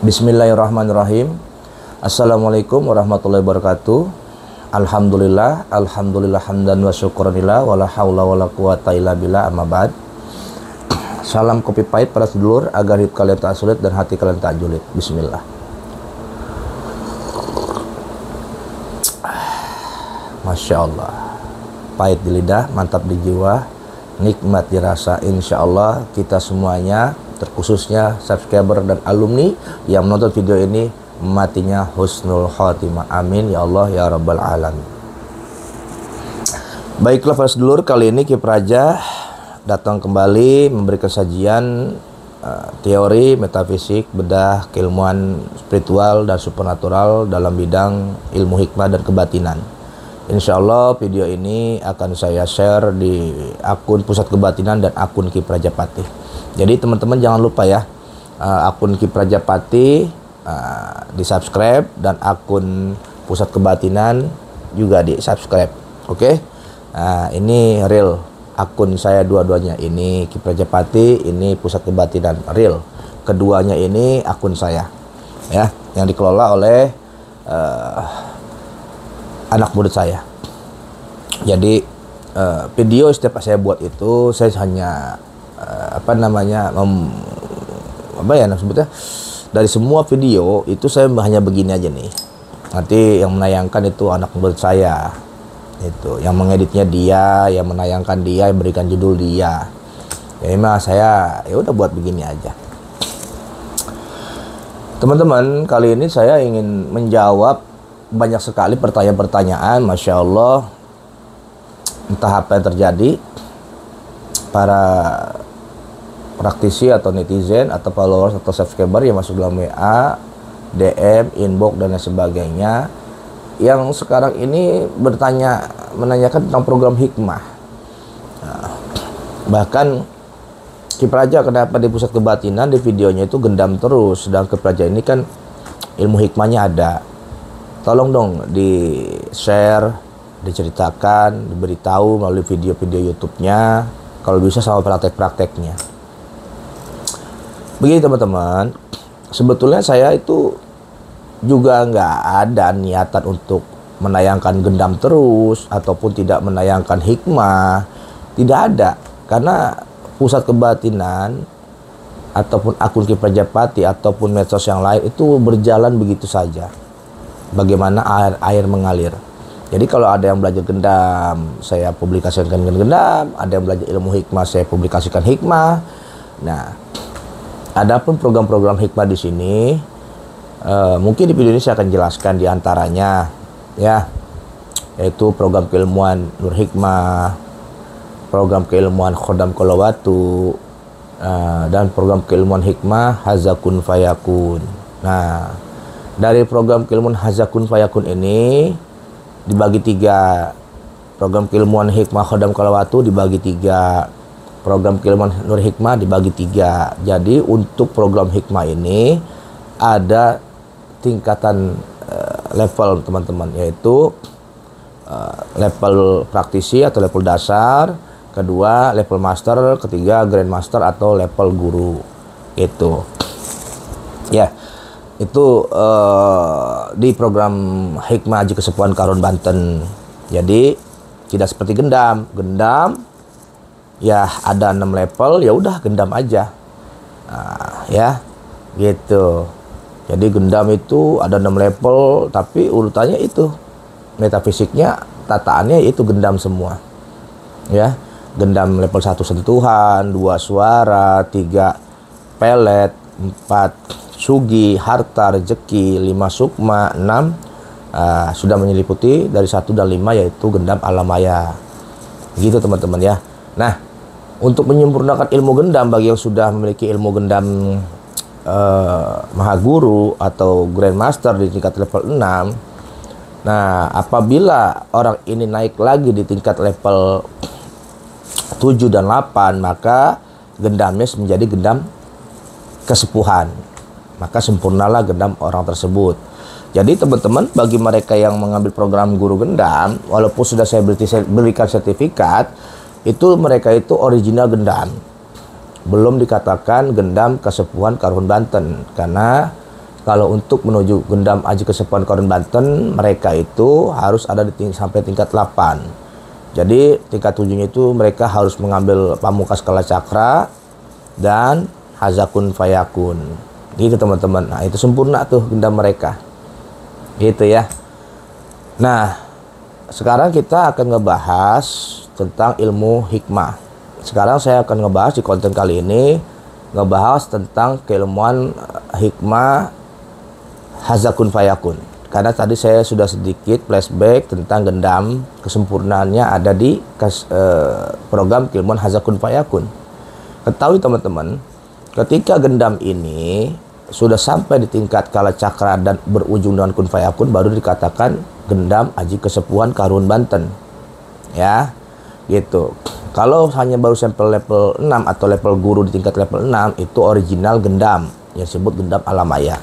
Bismillahirrahmanirrahim. Assalamualaikum warahmatullahi wabarakatuh. Alhamdulillah hamdan wa syukuranillah wala haula wala quwata illa billah, amma ba'd. Salam kopi pahit para sedulur, agar hidup kalian tak sulit dan hati kalian tak julid. Bismillah. Masya Allah, pahit di lidah, mantap di jiwa, nikmat dirasa. Insya Allah kita semuanya, terkhususnya subscriber dan alumni yang menonton video ini, matinya husnul khotimah. Amin ya Allah ya rabbal alamin. Baiklah para sedulur, kali ini Ki Praja datang kembali memberikan sajian teori metafisik, bedah keilmuan spiritual dan supernatural dalam bidang ilmu hikmah dan kebatinan. Insya Allah video ini akan saya share di akun Pusat Kebatinan dan akun Ki Prajapati. Jadi teman-teman jangan lupa ya, akun Ki Prajapati di subscribe dan akun Pusat Kebatinan juga di subscribe. Oke? Ini real akun saya dua-duanya. Ini Ki Prajapati, ini Pusat Kebatinan real. Keduanya ini akun saya, ya, yang dikelola oleh anak murid saya. Jadi video setiap saya buat itu saya hanya sebutnya, dari semua video itu saya hanya begini aja nih. Nanti yang menayangkan itu anak murid saya, itu yang mengeditnya dia, yang menayangkan dia, yang berikan judul dia. Ya emang saya ya udah buat begini aja. Teman-teman, kali ini saya ingin menjawab banyak sekali pertanyaan-pertanyaan. Masya Allah, entah apa yang terjadi, para praktisi atau netizen atau followers atau subscriber yang masuk dalam WA, DM, inbox dan lain sebagainya, yang sekarang ini menanyakan tentang program hikmah. Bahkan Ki Praja kenapa di Pusat Kebatinan di videonya itu gendam terus, sedang Ki Praja ini kan ilmu hikmahnya ada. Tolong dong di share, diceritakan, diberitahu melalui video-video YouTube-nya, kalau bisa sama praktek-prakteknya. Begini teman-teman, sebetulnya saya itu juga nggak ada niatan untuk menayangkan gendam terus ataupun tidak menayangkan hikmah. Tidak ada, karena Pusat Kebatinan ataupun akun Ki Prajapati ataupun medsos yang lain itu berjalan begitu saja, bagaimana air mengalir. Jadi kalau ada yang belajar gendam, saya publikasikan gendam. Ada yang belajar ilmu hikmah, saya publikasikan hikmah. Nah, adapun program-program hikmah di sini, mungkin di video ini saya akan jelaskan diantaranya, ya, yaitu program keilmuan Nur Hikmah, program keilmuan Khodam Kolawatu, dan program keilmuan hikmah Hazakun Fayakun. Nah, dari program keilmuan Hazakun Fayakun ini dibagi 3. Program keilmuan hikmah Khodam Kolawatu dibagi 3. Program keilmuan Nur Hikmah dibagi 3. Jadi untuk program hikmah ini ada tingkatan level teman-teman, yaitu level praktisi atau level dasar, kedua level master, ketiga grand master atau level guru. Itu ya, itu di program hikmah Haji Kesepuhan Karun Banten. Jadi tidak seperti gendam ya, ada 6 level, ya udah gendam aja. Ya gitu. Jadi gendam itu ada 6 level, tapi urutannya itu metafisiknya, tataannya itu gendam semua. Ya, gendam level 1 sentuhan, 2 suara, 3 pelet, 4 sugi, harta, rezeki, 5 sukma, 6 sudah menyeliputi dari 1 dan 5, yaitu gendam alam maya. Gitu teman-teman ya. Nah, untuk menyempurnakan ilmu gendam bagi yang sudah memiliki ilmu gendam Mahaguru atau Grandmaster di tingkat level 6. Nah, apabila orang ini naik lagi di tingkat level 7 dan 8, maka gendamnya menjadi gendam kesepuhan. Maka sempurnalah gendam orang tersebut. Jadi teman-teman, bagi mereka yang mengambil program guru gendam, walaupun sudah saya berikan sertifikat, itu mereka itu original gendam. Belum dikatakan gendam kesepuhan Karun Banten, karena Kalau untuk menuju Gendam Aji Kesepuhan Kabupaten Banten, mereka itu harus ada sampai tingkat 8. Jadi tingkat 7-nya itu mereka harus mengambil Pamungkas Kala Cakra dan Hazakun Fayakun. Gitu teman-teman. Nah, itu sempurna tuh Gendam mereka. Gitu ya. Nah, sekarang kita akan ngebahas tentang ilmu hikmah. Sekarang saya akan ngebahas di konten kali ini, ngebahas tentang keilmuan hikmah Hazakun Fayakun. Karena tadi saya sudah sedikit flashback tentang Gendam, kesempurnaannya ada di program keilmuan Hazakun Fayakun. Ketahui teman-teman, ketika Gendam ini sudah sampai di tingkat Kala Cakra dan berujung dengan Kun Fayakun, baru dikatakan Gendam Aji Kesepuhan Karuhun Banten. Ya, gitu. Kalau hanya baru sampel level 6 atau level guru di tingkat level 6, itu original Gendam yang disebut Gendam Alamaya.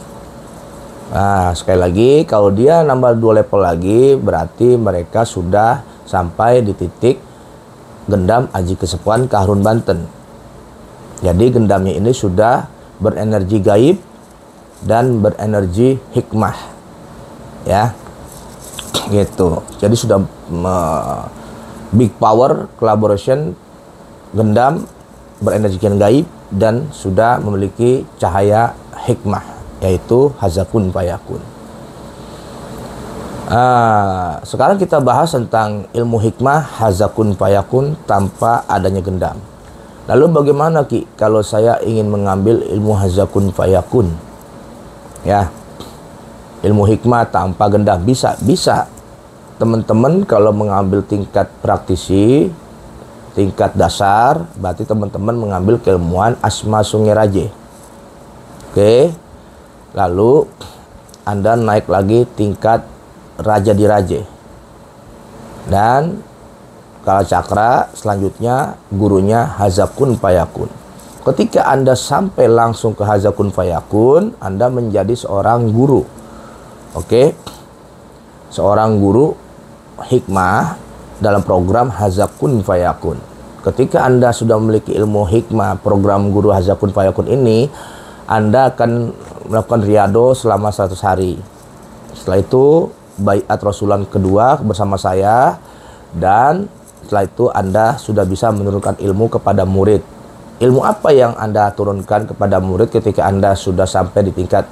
Nah, sekali lagi, kalau dia nambah 2 level lagi, berarti mereka sudah sampai di titik Gendam Aji Kesepuhan Karuhun Banten. Jadi Gendamnya ini sudah berenergi gaib dan berenergi hikmah. Ya. Gitu. Jadi sudah big power collaboration Gendam berenergi gaib dan sudah memiliki cahaya hikmah, yaitu Hazakun Fayakun. Sekarang kita bahas tentang ilmu hikmah Hazakun Fayakun tanpa adanya Gendam. Lalu bagaimana Ki kalau saya ingin mengambil ilmu Hazakun Fayakun? Ya, ilmu hikmah tanpa Gendam bisa. Teman-teman kalau mengambil tingkat praktisi, tingkat dasar, berarti teman-teman mengambil keilmuan Asma Sungai Raje. Oke. Lalu Anda naik lagi tingkat Raja di Raje. Dan Kala Cakra selanjutnya gurunya Hazakun Fayakun. Ketika Anda sampai langsung ke Hazakun Fayakun, Anda menjadi seorang guru. Oke. Seorang guru hikmah dalam program Hazakun Fayakun. Ketika Anda sudah memiliki ilmu hikmah program guru Hazakun Fayakun ini, Anda akan melakukan riyado selama 100 hari. Setelah itu baiat Rasulan kedua bersama saya, dan setelah itu Anda sudah bisa menurunkan ilmu kepada murid. Ilmu apa yang Anda turunkan kepada murid ketika Anda sudah sampai di tingkat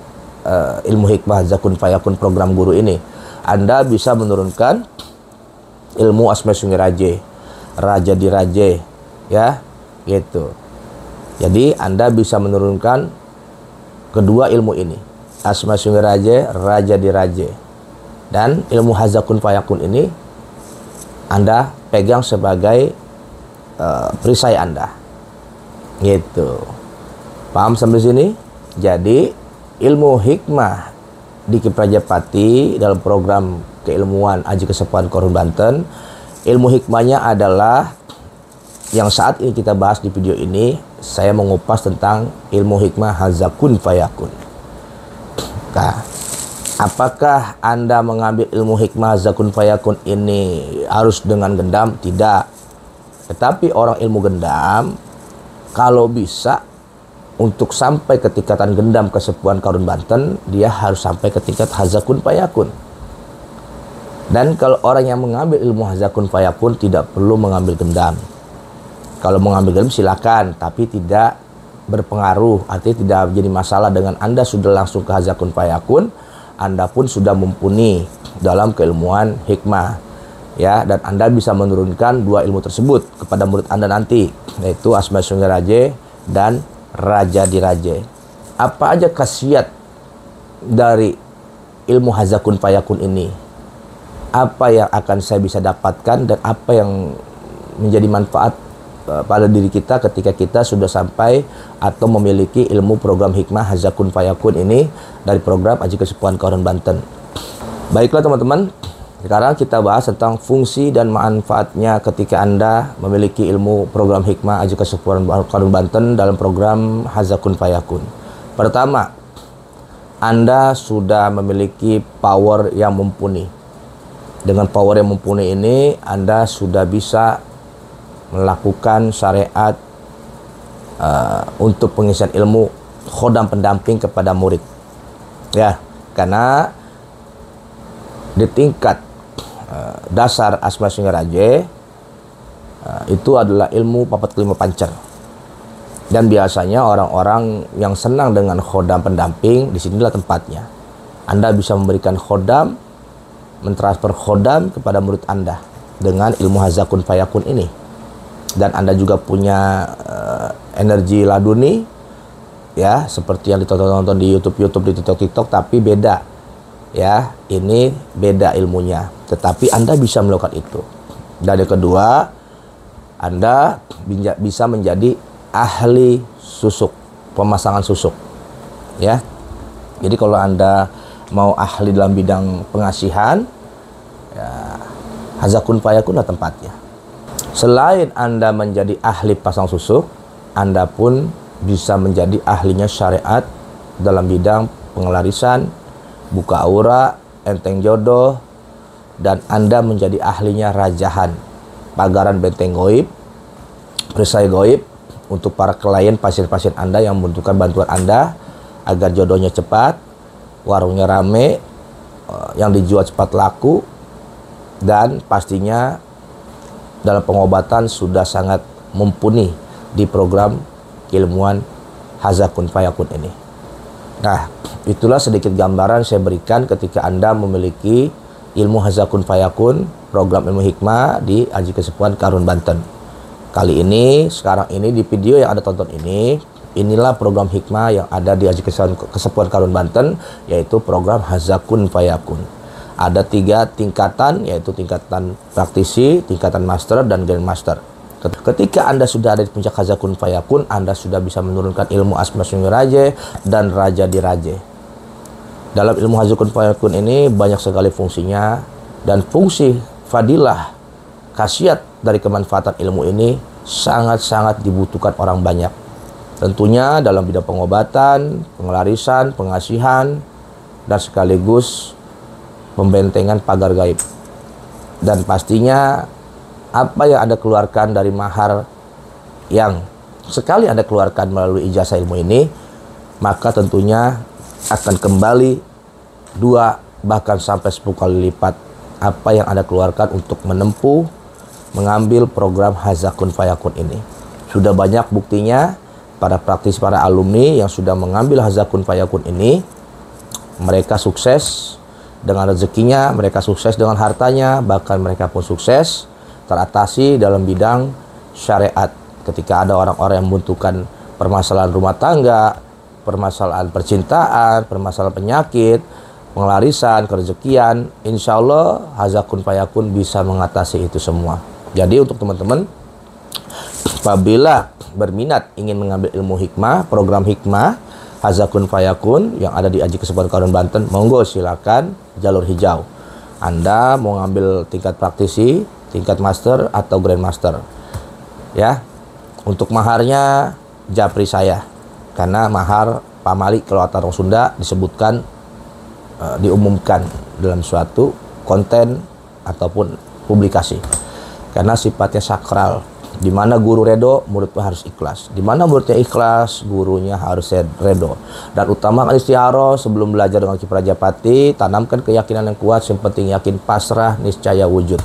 ilmu hikmah Hazakun Fayakun program guru ini? Anda bisa menurunkan ilmu Asma Sungai Raje, Raja di Raje, ya, gitu. Jadi Anda bisa menurunkan kedua ilmu ini, Asma Sungai Raje, Raja di Raje, dan ilmu Hazakun Fayakun ini Anda pegang sebagai perisai Anda, gitu. Paham sampai sini? Jadi ilmu hikmah di Ki Prajapati dalam program keilmuan Aji Kesepuhan Karuhun Banten, ilmu hikmahnya adalah yang saat ini kita bahas di video ini. Saya mengupas tentang ilmu hikmah Hazakun Fayakun. Nah, apakah Anda mengambil ilmu hikmah Hazakun Fayakun ini harus dengan Gendam? Tidak. Tetapi orang ilmu Gendam, kalau bisa untuk sampai ke tingkatan Gendam Kesepuhan Karuhun Banten, dia harus sampai ke tingkat Hazakun Fayakun. Dan kalau orang yang mengambil ilmu Hazakun Fayakun tidak perlu mengambil Gendam. Kalau mengambil Gendam silakan, tapi tidak berpengaruh, artinya tidak jadi masalah dengan Anda sudah langsung ke Hazakun Fayakun. Anda pun sudah mumpuni dalam keilmuan hikmah, ya, dan Anda bisa menurunkan dua ilmu tersebut kepada murid Anda nanti, yaitu Asma Sungai Raje dan Raja di Raje. Apa aja khasiat dari ilmu Hazakun Fayakun ini? Apa yang akan saya bisa dapatkan dan apa yang menjadi manfaat pada diri kita ketika kita sudah sampai atau memiliki ilmu program hikmah Hazakun Fayakun ini dari program Aji Kesepuhan Karuhun Banten. Baiklah teman-teman, sekarang kita bahas tentang fungsi dan manfaatnya ketika Anda memiliki ilmu program hikmah Aji Kesepuhan Karuhun Banten dalam program Hazakun Fayakun. Pertama, Anda sudah memiliki power yang mumpuni. Dengan power yang mumpuni ini, Anda sudah bisa melakukan syariat untuk pengisian ilmu khodam pendamping kepada murid. Ya, karena di tingkat dasar Asma Singaraja itu adalah ilmu papat kelima pancer. Dan biasanya orang-orang yang senang dengan khodam pendamping, disinilah tempatnya. Anda bisa memberikan khodam, mentransfer khodam kepada murid Anda dengan ilmu hazakun fayakun ini. Dan Anda juga punya energi laduni, ya, seperti yang ditonton-tonton di YouTube, di TikTok, tapi beda. Ya, ini beda ilmunya. Tetapi Anda bisa melakukan itu. Dan yang kedua, Anda bisa menjadi ahli susuk, pemasangan susuk. Ya. Jadi kalau Anda mau ahli dalam bidang pengasihan, ya, hazakun fayakunlah tempatnya. Selain Anda menjadi ahli pasang susuk, Anda pun bisa menjadi ahlinya syariat dalam bidang pengelarisan, buka aura, enteng jodoh, dan Anda menjadi ahlinya rajahan, pagaran benteng goib, perisai goib, untuk para klien pasien-pasien Anda yang membutuhkan bantuan Anda agar jodohnya cepat, warungnya rame, yang dijual cepat laku, dan pastinya dalam pengobatan sudah sangat mumpuni di program keilmuan hazakun fayakun ini. Nah, itulah sedikit gambaran saya berikan ketika Anda memiliki ilmu hazakun fayakun, program ilmu hikmah di Aji Kesepuhan Karun Banten. Kali ini, sekarang ini di video yang Anda tonton ini, inilah program hikmah yang ada di Aji Kesepuhan Karun Banten, yaitu program hazakun fayakun. Ada 3 tingkatan, yaitu tingkatan praktisi, tingkatan master, dan grandmaster. Ketika Anda sudah ada di puncak hazakun fayakun, Anda sudah bisa menurunkan ilmu Asma Singaraja dan Raja Diraja. Dalam ilmu hazakun fayakun ini banyak sekali fungsinya, dan fungsi fadilah khasiat dari kemanfaatan ilmu ini sangat-sangat dibutuhkan orang banyak. Tentunya dalam bidang pengobatan, pengelarisan, pengasihan, dan sekaligus pembentengan pagar gaib. Dan pastinya apa yang Anda keluarkan dari mahar yang sekali Anda keluarkan melalui ijazah ilmu ini, maka tentunya akan kembali 2 bahkan sampai 10 kali lipat apa yang Anda keluarkan untuk menempuh mengambil program hazakun fayakun ini. Sudah banyak buktinya para praktis, para alumni yang sudah mengambil hazakun fayakun ini, mereka sukses dengan rezekinya, mereka sukses dengan hartanya, bahkan mereka pun sukses teratasi dalam bidang syariat. Ketika ada orang-orang yang membutuhkan permasalahan rumah tangga, permasalahan percintaan, permasalahan penyakit, pengelarisan, kerezekian, insya Allah hazakun fayakun bisa mengatasi itu semua. Jadi untuk teman-teman, apabila berminat ingin mengambil ilmu hikmah, program hikmah hazakun fayakun yang ada di Aji Kesepuhan Karun Banten, monggo silakan jalur hijau. Anda mau ngambil tingkat praktisi, tingkat master, atau grandmaster. Ya, untuk maharnya japri saya, karena mahar pamali kalau kata orang Sunda disebutkan diumumkan dalam suatu konten ataupun publikasi. Karena sifatnya sakral, di mana guru redo, muridnya harus ikhlas. Di mana muridnya ikhlas, gurunya harus redo. Dan utamakan istiharoh sebelum belajar dengan Ki Prajapati, tanamkan keyakinan yang kuat, yang penting yakin pasrah, niscaya wujud.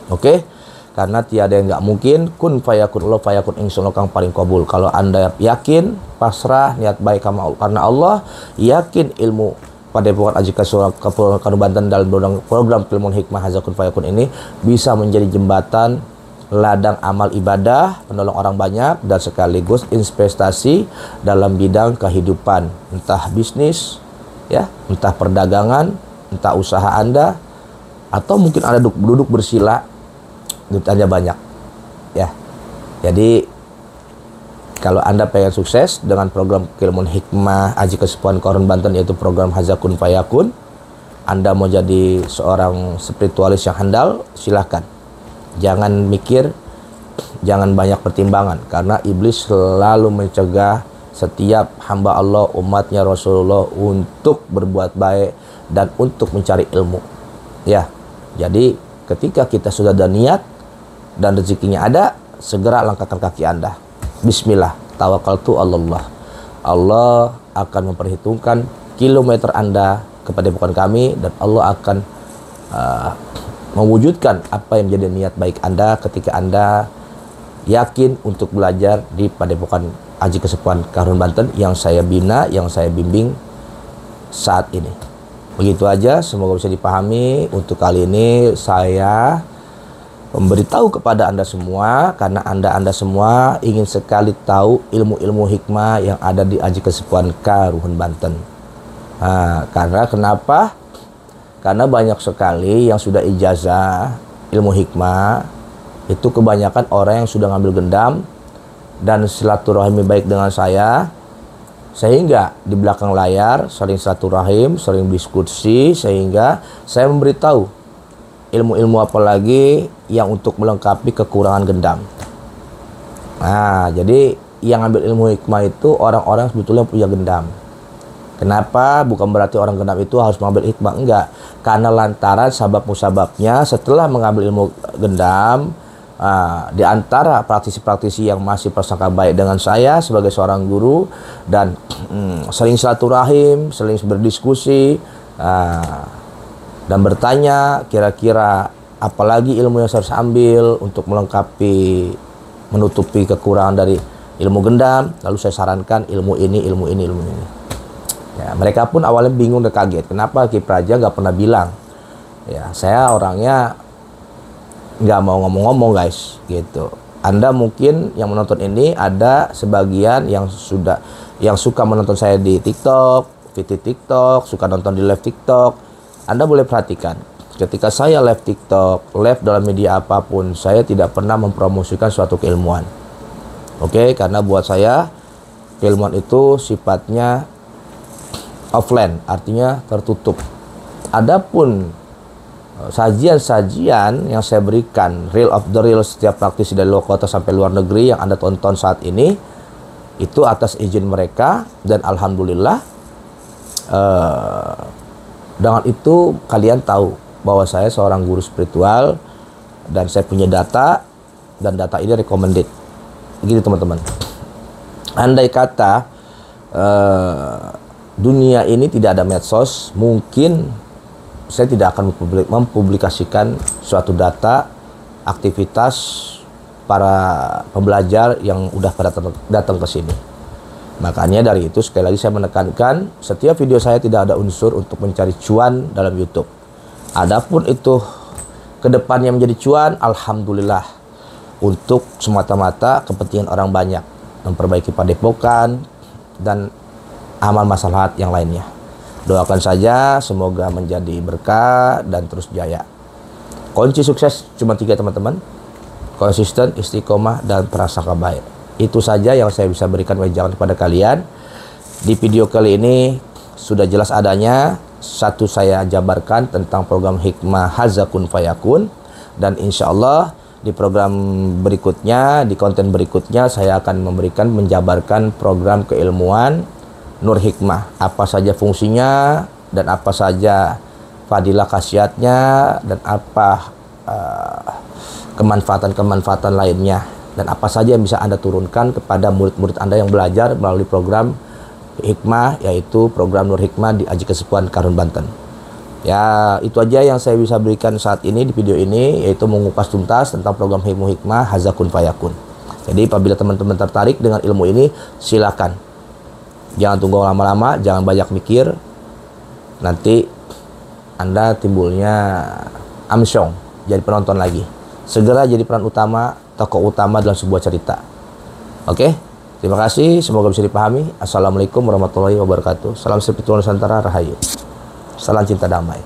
Oke? Karena tiada yang nggak mungkin, kun fayakun Allah, fayakun insyaallah kang paling kabul. Kalau Anda yakin, pasrah, niat baik karena Allah, yakin ilmu Padepokan Aji Kesepuhan Karun Banten dalam program ilmu hikmah hazakun fayakun ini bisa menjadi jembatan ladang amal ibadah, penolong orang banyak, dan sekaligus investasi dalam bidang kehidupan, entah bisnis, ya, entah perdagangan, entah usaha Anda, atau mungkin Anda duduk bersila, duitnya banyak, ya. Jadi kalau Anda pengen sukses dengan program keilmuan hikmah Aji Kesepuhan Karun Banten, yaitu program hazakun fayakun, Anda mau jadi seorang spiritualis yang handal, silahkan. Jangan mikir, jangan banyak pertimbangan, karena iblis selalu mencegah setiap hamba Allah, umatnya Rasulullah untuk berbuat baik dan untuk mencari ilmu. Ya, jadi ketika kita sudah ada niat dan rezekinya ada, segera langkahkan kaki Anda. Bismillah, tawakaltu Allah. Allah akan memperhitungkan kilometer Anda ke padepokan kami, dan Allah akan mewujudkan apa yang menjadi niat baik Anda ketika Anda yakin untuk belajar di Padepokan Haji Kesepuhan Karuhun Banten yang saya bina, yang saya bimbing saat ini. Begitu aja, semoga bisa dipahami. Untuk kali ini saya memberitahu kepada Anda semua, karena Anda semua ingin sekali tahu ilmu-ilmu hikmah yang ada di Haji Kesepuhan Karuhun Banten. Nah, karena kenapa? Karena banyak sekali yang sudah ijazah ilmu hikmah, itu kebanyakan orang yang sudah ngambil gendam dan silaturahmi baik dengan saya, sehingga di belakang layar sering silaturahim, sering diskusi, sehingga saya memberitahu ilmu-ilmu apa lagi yang untuk melengkapi kekurangan gendam. Nah, jadi yang ambil ilmu hikmah itu orang-orang sebetulnya punya gendam. Kenapa? Bukan berarti orang gendam itu harus mengambil hikmah, enggak. Karena lantaran sabab-musababnya setelah mengambil ilmu gendam, di antara praktisi-praktisi yang masih prasangka baik dengan saya sebagai seorang guru, dan sering silaturahim, sering berdiskusi, dan bertanya kira-kira apalagi ilmu yang saya harus ambil untuk melengkapi, menutupi kekurangan dari ilmu gendam. Lalu saya sarankan ilmu ini, ilmu ini, ilmu ini. Ya, mereka pun awalnya bingung dan kaget. Kenapa Ki Praja nggak pernah bilang? Ya, saya orangnya nggak mau ngomong-ngomong guys, gitu. Anda mungkin yang menonton ini ada sebagian yang suka menonton saya di TikTok, video TikTok, suka nonton di live TikTok. Anda boleh perhatikan, ketika saya live TikTok, live dalam media apapun, saya tidak pernah mempromosikan suatu keilmuan. Oke, karena buat saya keilmuan itu sifatnya offline, artinya tertutup. Adapun sajian-sajian yang saya berikan, real of the real, setiap praktisi dari luar kota sampai luar negeri yang Anda tonton saat ini, itu atas izin mereka, dan alhamdulillah dengan itu kalian tahu bahwa saya seorang guru spiritual dan saya punya data, dan data ini recommended. Begitu teman-teman. Andai kata dunia ini tidak ada medsos, mungkin saya tidak akan mempublikasikan suatu data aktivitas para pembelajar yang udah pada datang ke sini. Makanya dari itu sekali lagi saya menekankan, setiap video saya tidak ada unsur untuk mencari cuan dalam YouTube. Adapun itu kedepannya menjadi cuan, alhamdulillah, untuk semata-mata kepentingan orang banyak, memperbaiki padepokan dan amal maslahat yang lainnya. Doakan saja semoga menjadi berkah dan terus jaya. Kunci sukses cuma 3 teman-teman: konsisten, istiqomah, dan prasangka baik. Itu saja yang saya bisa berikan wejangan kepada kalian. Di video kali ini sudah jelas adanya. Satu, saya jabarkan tentang program hikmah Haza Kun Fayakun, dan insya Allah di program berikutnya, di konten berikutnya, saya akan menjabarkan program keilmuan Nur Hikmah, apa saja fungsinya dan apa saja fadilah khasiatnya dan apa kemanfaatan-kemanfaatan lainnya, dan apa saja yang bisa Anda turunkan kepada murid-murid Anda yang belajar melalui program hikmah, yaitu program Nur Hikmah di Haji Kesepuhan Karuhun Banten. Ya, itu aja yang saya bisa berikan saat ini di video ini, yaitu mengupas tuntas tentang program hikmah Haza Kun Fayakun. Jadi apabila teman-teman tertarik dengan ilmu ini, silakan. Jangan tunggu lama-lama, jangan banyak mikir. Nanti Anda timbulnya amsyong, jadi penonton lagi. Segera jadi peran utama, tokoh utama dalam sebuah cerita. Oke? Terima kasih, semoga bisa dipahami. Assalamualaikum warahmatullahi wabarakatuh. Salam spiritual Nusantara, Rahayu. Salam cinta damai.